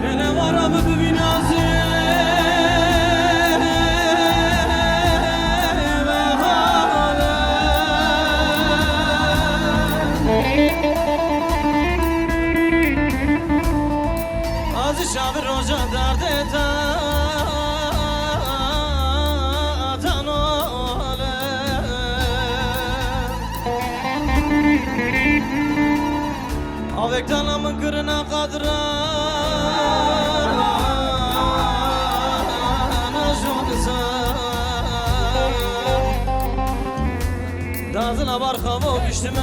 Ele var abi bu binazı Azı şabir roja derde tan ole Avek tanamın kırına kadra Dazına bar hava düştüme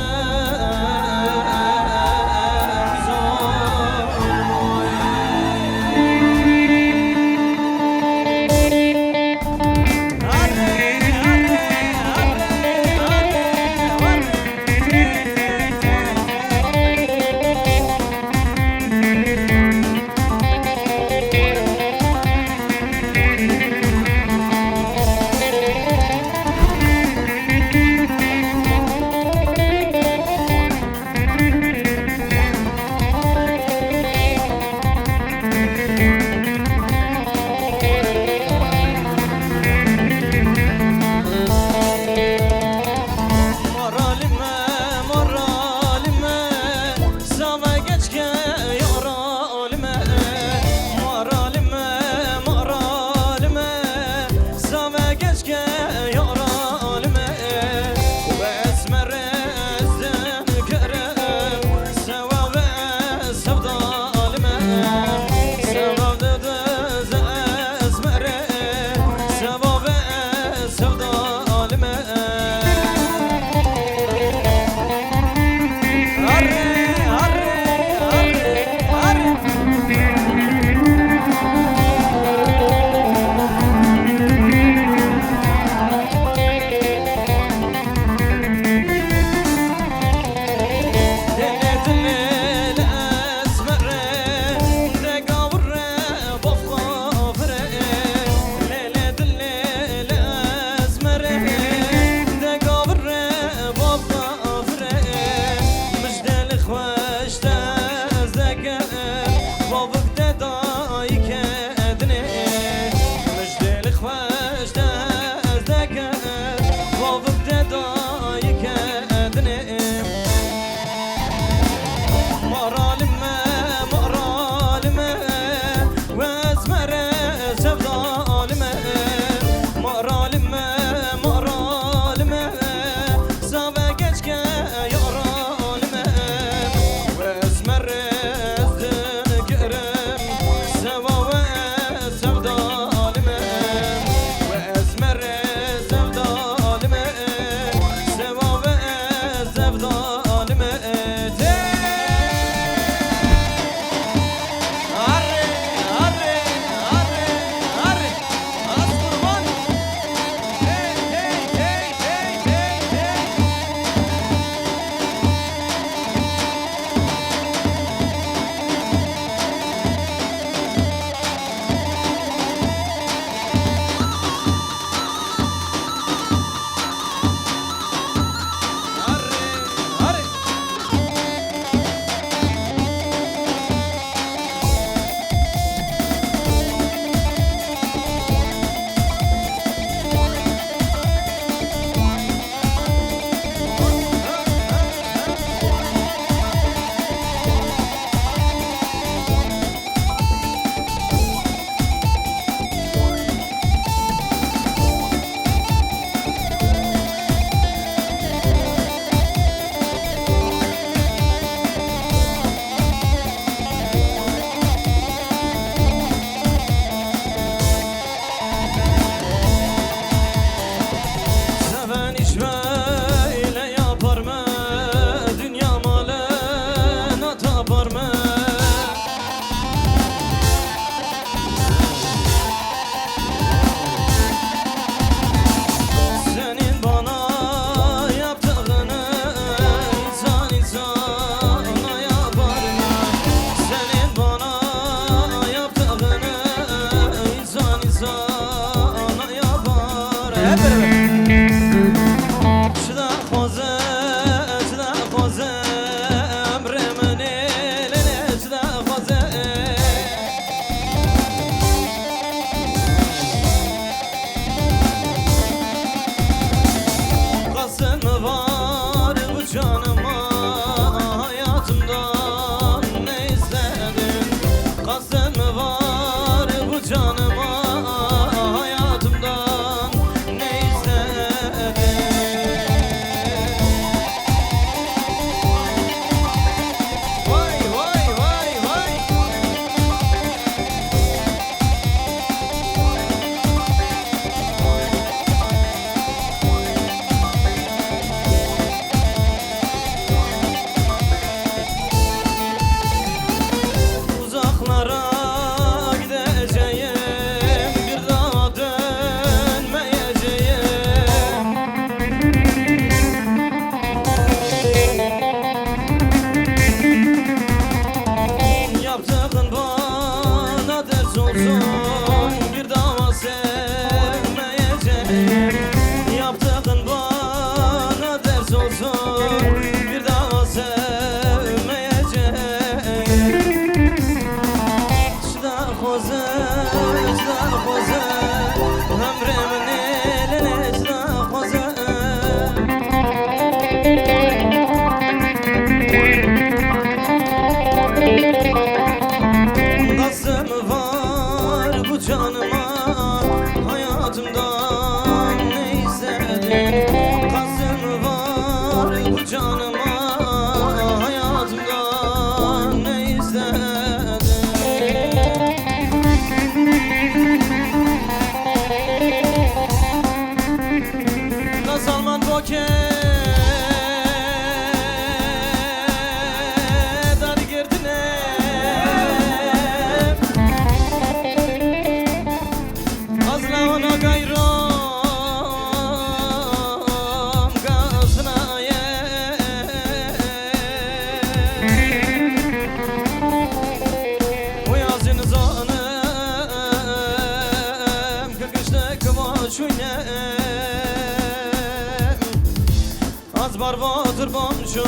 barbadır bonşum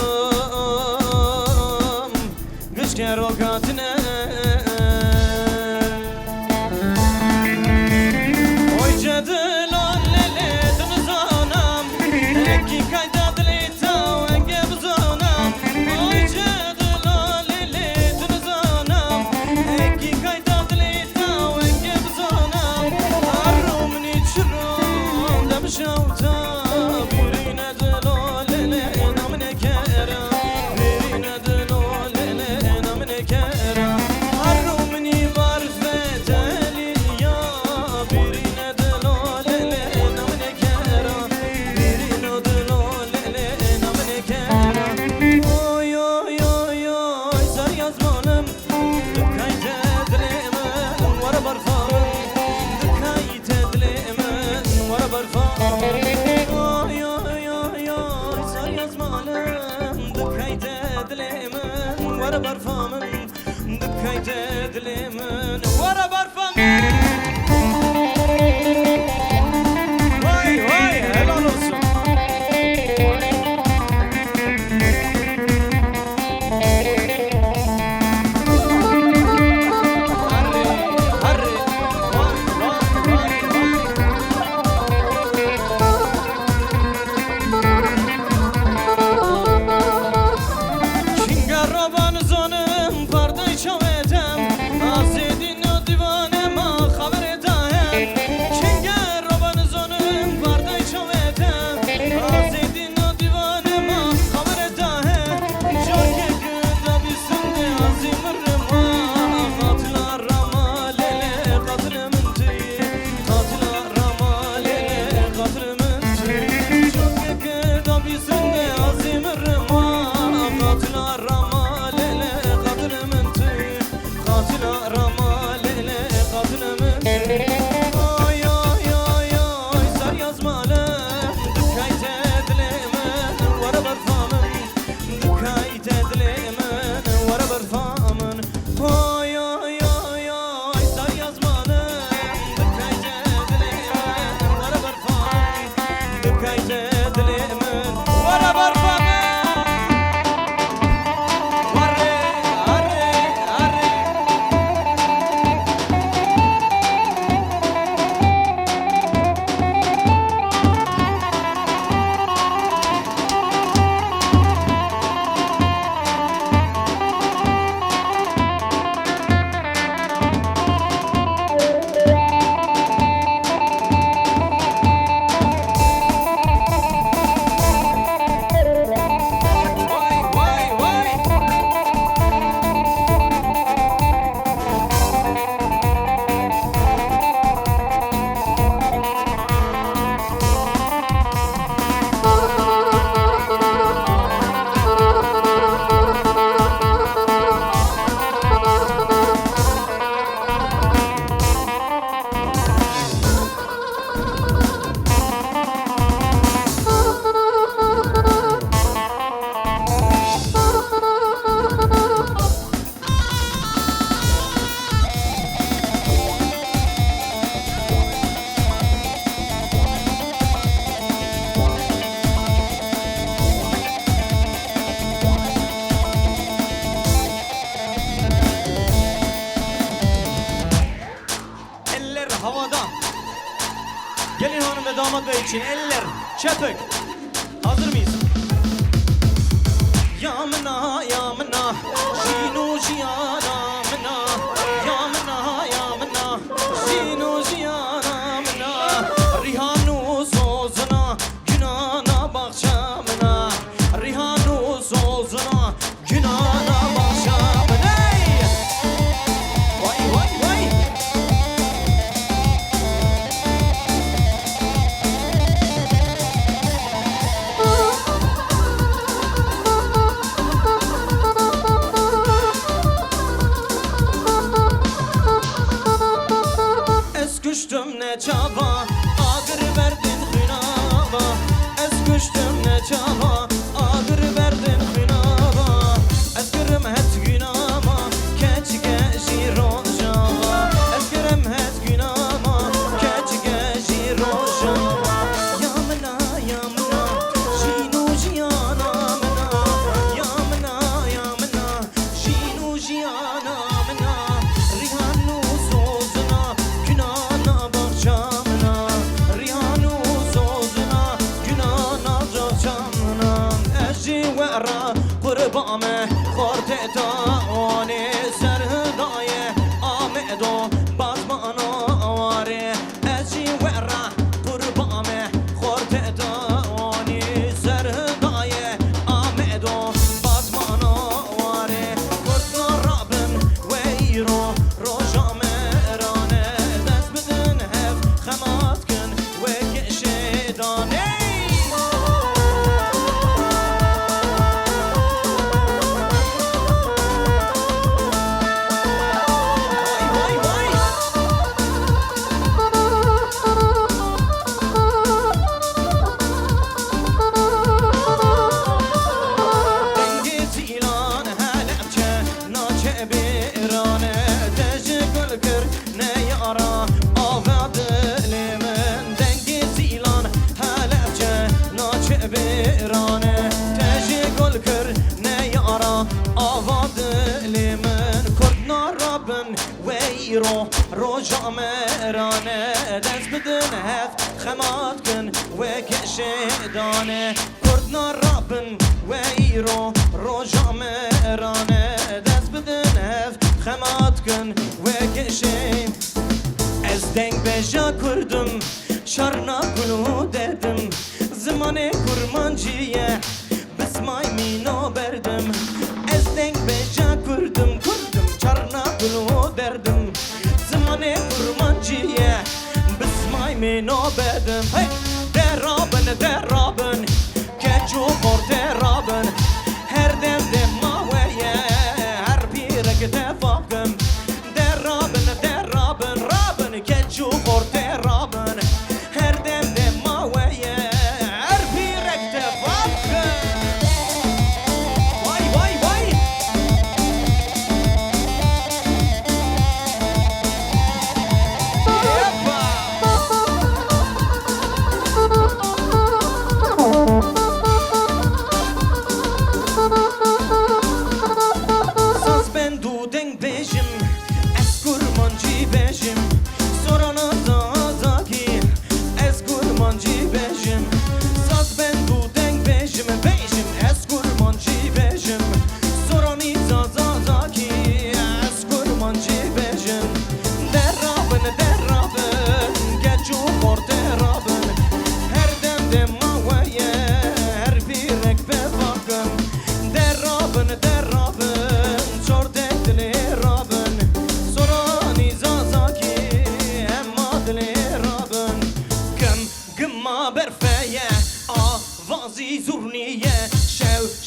Gışker o katine Oy cadı lallele dınızanam Eki kayda dilita venge buzanam Oy cadı lallele dınızanam Eki kayda dilita venge buzanam Arrumun içrum demişavta Birine dılolele namine kera Birine dılolele namine kera Arrumni marfeteli ya Birine dılolele namine kera Birine dılolele namine kera Oy oy oy oy sar yazmanım Dıkkayt edlemen var barfamın Dıkkayt edlemen var barfamın Oy oy oy oy sar yazmanım Dıkkayt edlemen var barfamın Dıkkayt edlemen var barfamın Vay vay helal olsun Harri harri vay vay vay Kinga roban zonum parday çavedem Azedin o divanem haber edahem Kinga roban zonum parday çavedem Azedin o divanem haber edahem Jorge gıda bisinde azimırım Katılar ramalele katırımın tüyü Katılar ramalele katırımın tüyü Jorge gıda bisinde azimırım Katılar ramalele katırımın tüyü Katılar ramalele katırımın tüyü Oy oy oy oy sar yazmalım Dıkkayt edlemen var barfamın Dıkkayt edlemen var barfamın Oy oy oy oy sar yazmalım Dıkkayt edlemen var barfamın Dıkkayt edlemen var barfamın Arre arre arre Vay vay vay Eller havada Gelin hanım ve damat bey için eller çepek Hazır mıyız? Yamına yamına Jinu jiyana mına Yamına yamına Jinu jiyana mına Rihanu sozuna Günana bakşamına Rihanu sozuna Günana bakşamına Vay vay vay ورا قربامه خورده دانه سردایه آمدو بازمانو آواره ازی ورا قربامه خورده دانه سردایه آمدو بازمانو آواره کردنا رابن ویرو روژامه رانه دست بدن هف خمات کن و کشه دانه ویرو روژا مرانه دست بدن هفت خمات کن و کشیدانه کردنا رابن ویرو روژا مرانه دست بدن هفت خمات کن و کشید از دنگ بجا کردم شرنا کنو دردم زمان کرمانجیه بسمای مینو بردم از دنگ بجا کردم شرنا کنو دردم زمان کرمانجیه بسمای مینو بردم درابن کجو خور درابن هر دم دم ماویه هر پیرک تفاقم رابن کجو خور درابن هر دم دم ماویه هر پیرک تفاقم وای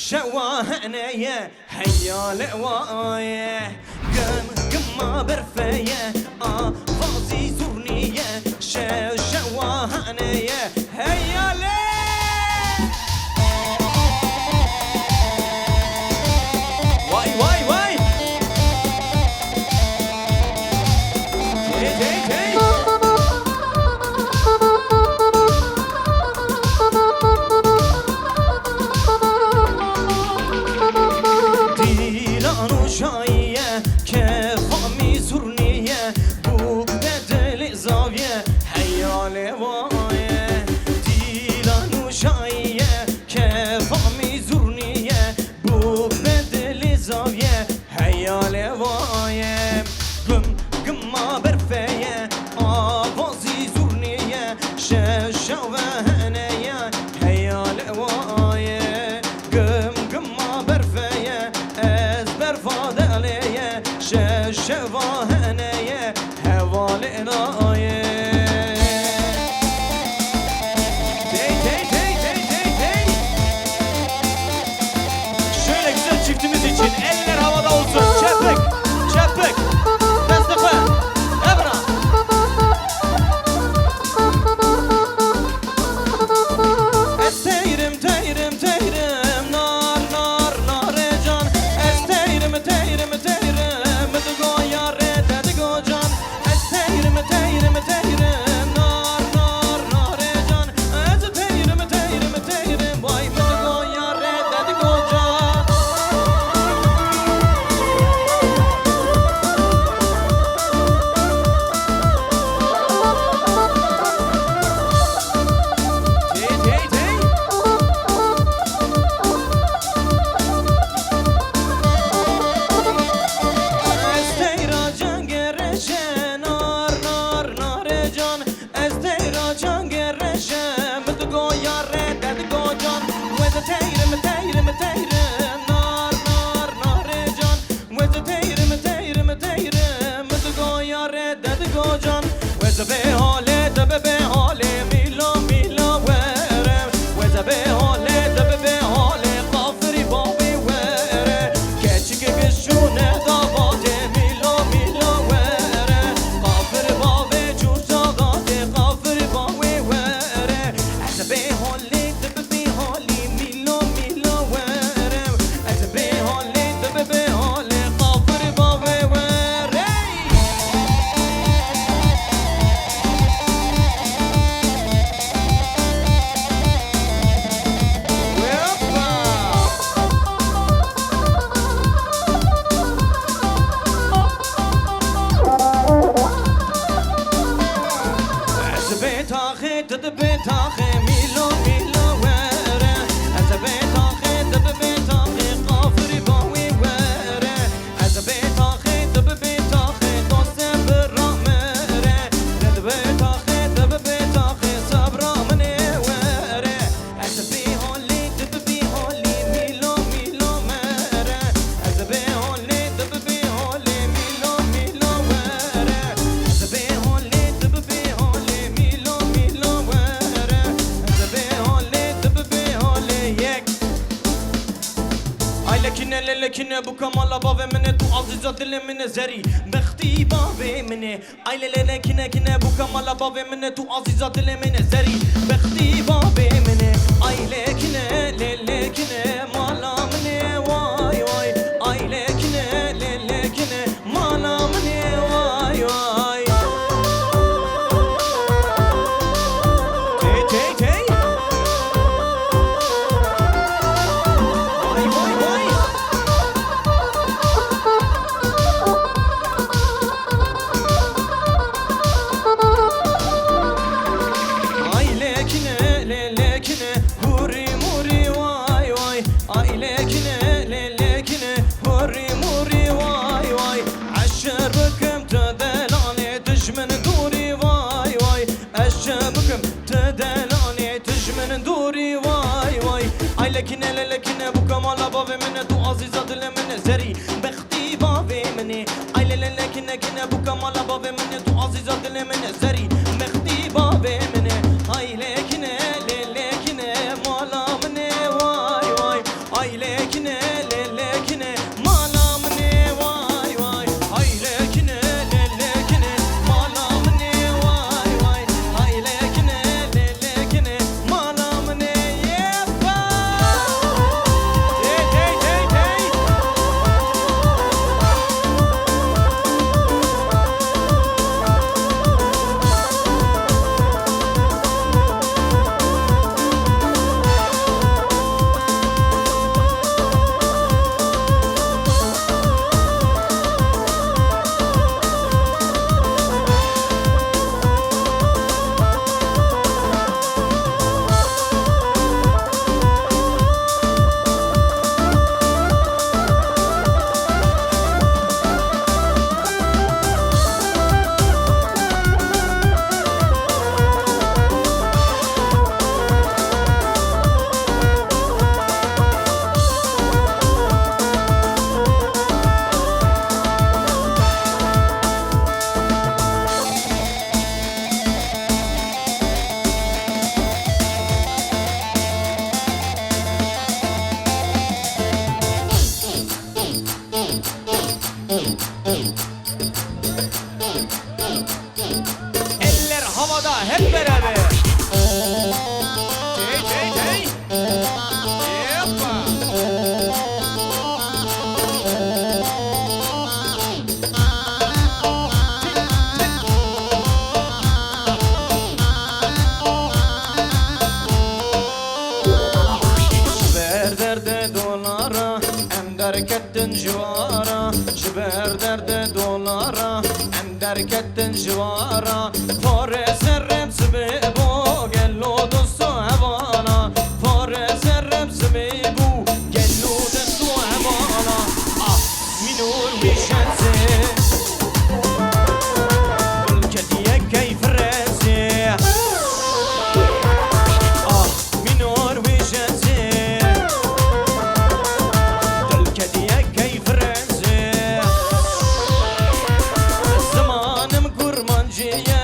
شواهنية هيا لواية قم برفية فازي زورنية شواهنية هيا لي واي hey. شایه که فامی زورنیه بوک دل زاویه هیال وایه دیلان لكنه لكنه بو كمال باب منه تو عزيز دل من زري بختي باب منه اي لكنه كنه بو كمال باب منه تو عزيز دل من زري بختي باب منه اي لكنه لكنه مالا منه واي واي اي لكنه لكنه مالا منه واي واي تي تي تي لكن ابو كمال باب منه تو عزيزة دل من زري بختي باب مني اي لكن ابو كمال باب منه تو عزيزة دل من زري بختي باب مني اي لكن مالا مني واي واي اي لكن مالا مني واي واي اي لكن مالا مني واي واي اي لكن مالا مني Eller havada hep beraber. Hey hey hey. Yapma. Ver derde dolara, em derketten civara. Ver derde dolara. دركت جوارا فارس الرمز بيبو قالو دستو عبانا فارس الرمز بيبو قالو دستو عبانا منور بشمسي الكدية كيف راسي منور بشمسي الكدية كيف راسي زمانم kurmancıya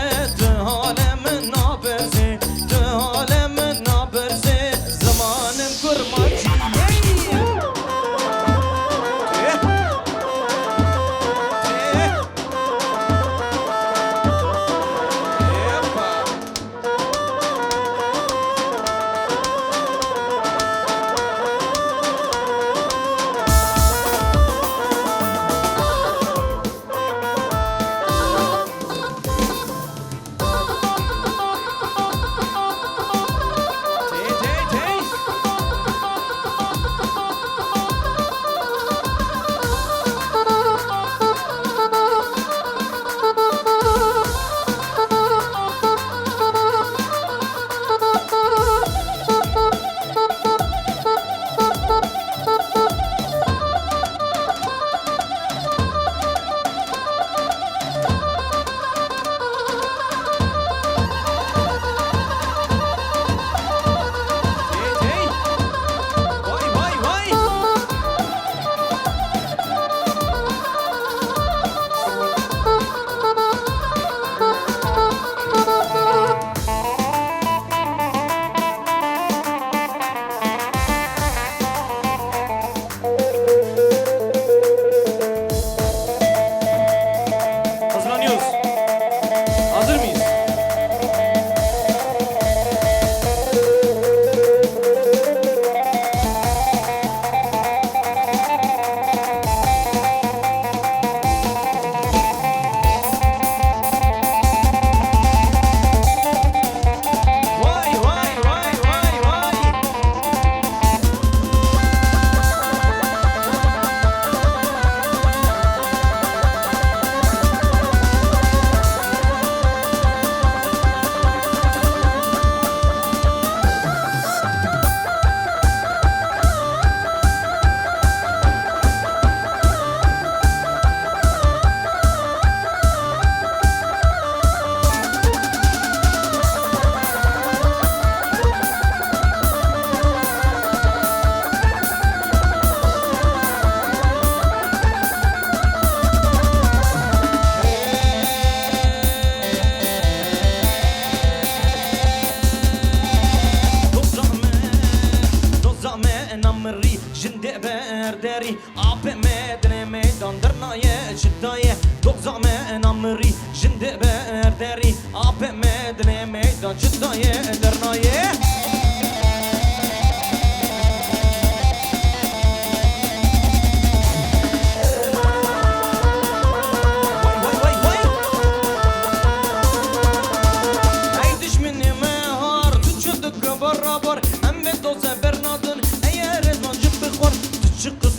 نمري جند برداري عب مدن ميدان درناية جداية دوغزا ما نمري جند برداري عب مدن ميدان جداية درناية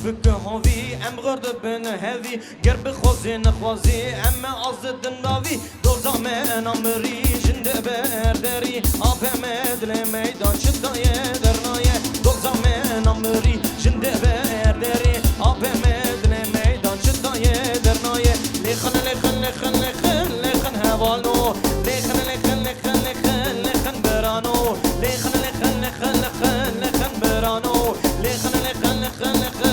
بك هوي ام غرد بن هذي قرب خوزي نخوازي ام عزد النافي دور زمان امري جند برداري اب مدل ميدان شدا يدرنايه دور زمان امري جند برداري اب مدل ميدان شدا يدرنايه لخن لخن لخن لخن لخن هوالو لخن لخن لخن لخن لخن برانو لخن لخن لخن لخن لخن برانو لخن لخن لخن لخن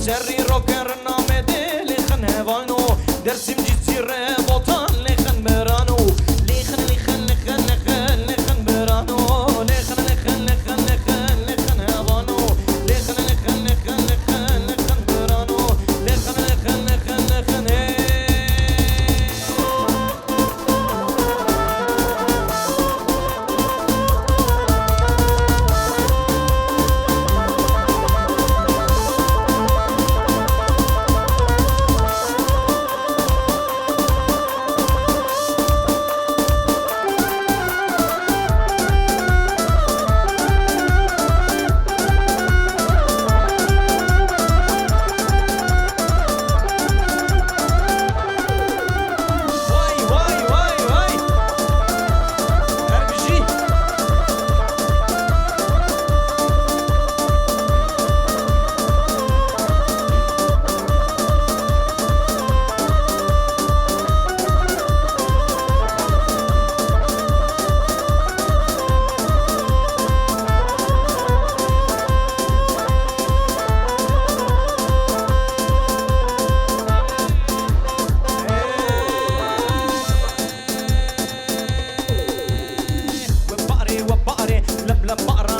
سري روكر نامه دل خن هوانو درسم جيتي ربوطان لخن برانو لخن لخن لخن لخن لخن برانو لخن لخن لخن لخن لخن هوانو لخن لخن لخن لخن لخن برانو لخن لخن لخن لخن لب لب بقرة